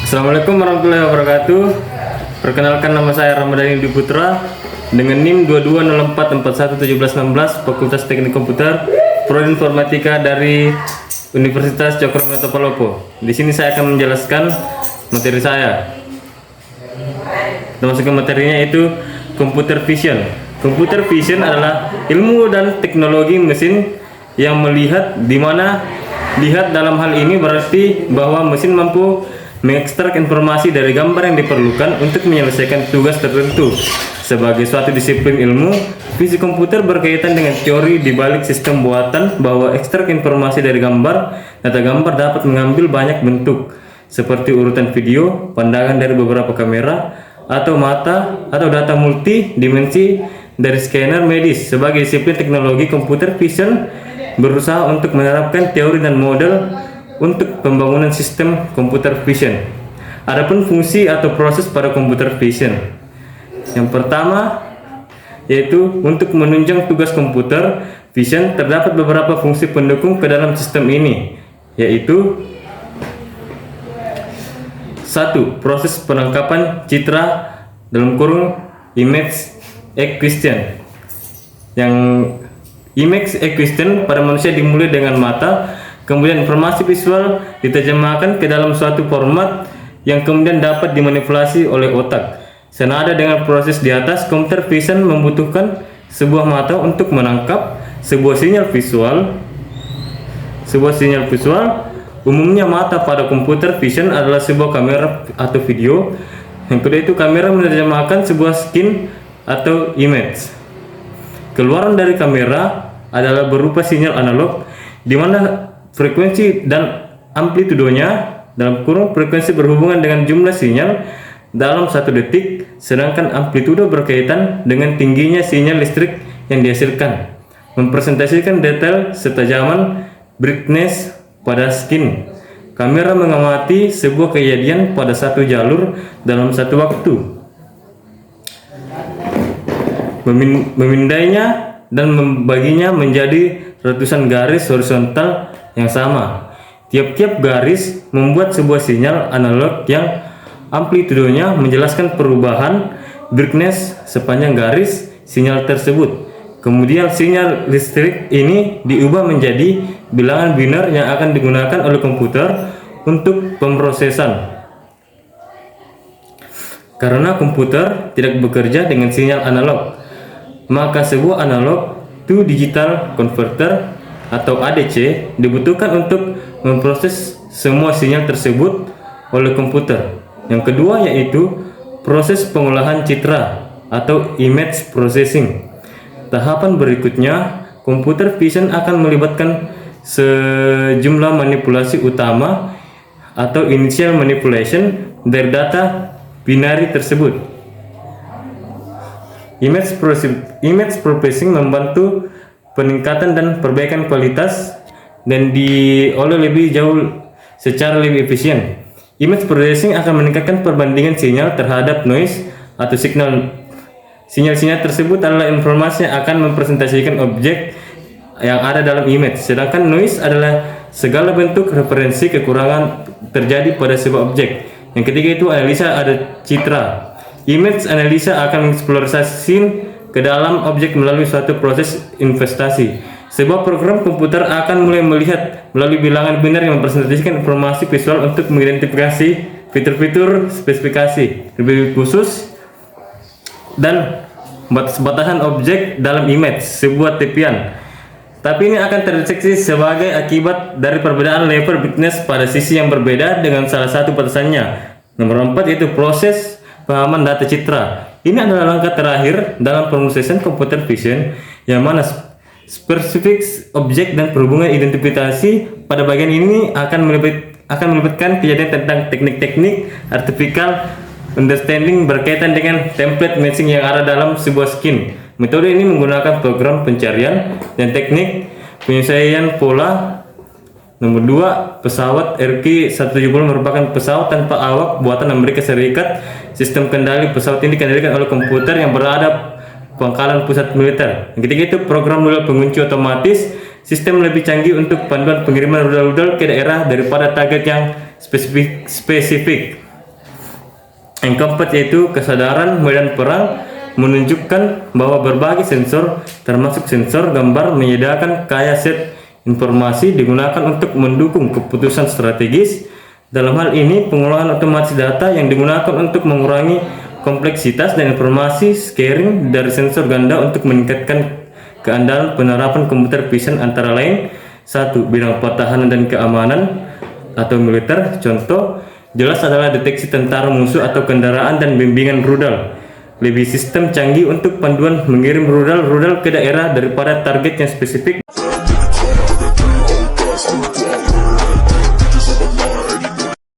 Assalamualaikum warahmatullahi wabarakatuh. Perkenalkan, nama saya Ramadhani Diputra dengan NIM 2204411716, Fakultas Teknik Komputer, Prodi Informatika dari Universitas Cokroaminoto Palopo. Di sini saya akan menjelaskan materi saya. Kita masuk ke materinya, yaitu Computer Vision. Computer Vision adalah ilmu dan teknologi mesin yang melihat, di mana lihat dalam hal ini berarti bahwa mesin mampu mengekstrak informasi dari gambar yang diperlukan untuk menyelesaikan tugas tertentu. Sebagai suatu disiplin ilmu, fisik komputer berkaitan dengan teori di balik sistem buatan bahwa ekstrak informasi dari gambar. Data gambar dapat mengambil banyak bentuk, seperti urutan video, pandangan dari beberapa kamera, atau mata, atau data multi-dimensi dari scanner medis. Sebagai disiplin teknologi, Computer Vision berusaha untuk menerapkan teori dan model untuk pembangunan sistem computer vision. Adapun fungsi atau proses pada computer vision, yang pertama yaitu untuk menunjang tugas komputer vision, terdapat beberapa fungsi pendukung ke dalam sistem ini, yaitu 1. Proses penangkapan citra dalam kurung image acquisition. Yang image acquisition pada manusia dimulai dengan mata. Kemudian informasi visual diterjemahkan ke dalam suatu format yang kemudian dapat dimanipulasi oleh otak. Senada dengan proses di atas, computer vision membutuhkan sebuah mata untuk menangkap sebuah sinyal visual. Umumnya mata pada computer vision adalah sebuah kamera atau video. Yang kedua itu kamera menerjemahkan sebuah skin atau image. Keluaran dari kamera adalah berupa sinyal analog, di mana frekuensi dan amplitudonya dalam kurung frekuensi berhubungan dengan jumlah sinyal dalam 1 detik, sedangkan amplitudo berkaitan dengan tingginya sinyal listrik yang dihasilkan. Mempresentasikan detail setajaman brightness pada skin. Kamera mengamati sebuah kejadian pada satu jalur dalam satu waktu, memindainya dan membaginya menjadi ratusan garis horizontal yang sama. Tiap-tiap garis membuat sebuah sinyal analog yang amplitudonya menjelaskan perubahan brightness sepanjang garis sinyal tersebut. Kemudian sinyal listrik ini diubah menjadi bilangan biner yang akan digunakan oleh komputer untuk pemrosesan. Karena komputer tidak bekerja dengan sinyal analog, maka sebuah analog to digital converter atau ADC dibutuhkan untuk memproses semua sinyal tersebut oleh komputer. Yang kedua yaitu proses pengolahan citra atau image processing. Tahapan berikutnya, computer vision akan melibatkan sejumlah manipulasi utama atau initial manipulation dari data binary tersebut. Image processing membantu peningkatan dan perbaikan kualitas dan diolah lebih jauh secara lebih efisien. Image processing akan meningkatkan perbandingan sinyal terhadap noise atau signal. Sinyal-sinyal tersebut adalah informasi yang akan mempresentasikan objek yang ada dalam image, sedangkan noise adalah segala bentuk referensi kekurangan terjadi pada sebuah objek. Yang ketiga itu analisa ada citra. Image analisa akan mengeksplorasi ke dalam objek melalui suatu proses investasi. Sebuah program komputer akan mulai melihat melalui bilangan biner yang mempresentasikan informasi visual untuk mengidentifikasi fitur-fitur spesifikasi lebih khusus dan batasan objek dalam image sebuah tepian. Tapi ini akan terdeteksi sebagai akibat dari perbedaan level brightness pada sisi yang berbeda dengan salah satu batasannya. Nomor 4 yaitu proses pemahaman data citra. Ini adalah langkah terakhir dalam pemrosesan computer vision, yang mana spesifik objek dan perhubungan identifikasi pada bagian ini akan melibatkan kejadian tentang teknik-teknik artificial understanding berkaitan dengan template matching yang ada dalam sebuah skin. Metode ini menggunakan program pencarian dan teknik penyesuaian pola. Nomor 2, pesawat RQ-170 merupakan pesawat tanpa awak buatan Amerika Serikat. Sistem kendali pesawat ini dikendalikan oleh komputer yang berada pangkalan pusat militer. Yang ketiga itu program rudal pengunci otomatis. Sistem lebih canggih untuk panduan pengiriman rudal-rudal ke daerah daripada target yang spesifik. Yang keempat yaitu kesadaran medan perang, menunjukkan bahwa berbagai sensor termasuk sensor gambar menyediakan kaya set informasi digunakan untuk mendukung keputusan strategis. Dalam hal ini pengolahan otomatis data yang digunakan untuk mengurangi kompleksitas dan informasi sharing dari sensor ganda untuk meningkatkan keandalan penerapan komputer vision antara lain. 1. Bidang pertahanan dan keamanan atau militer. Contoh jelas adalah deteksi tentara musuh atau kendaraan dan bimbingan rudal. Lebih sistem canggih untuk panduan mengirim rudal ke daerah daripada target yang spesifik.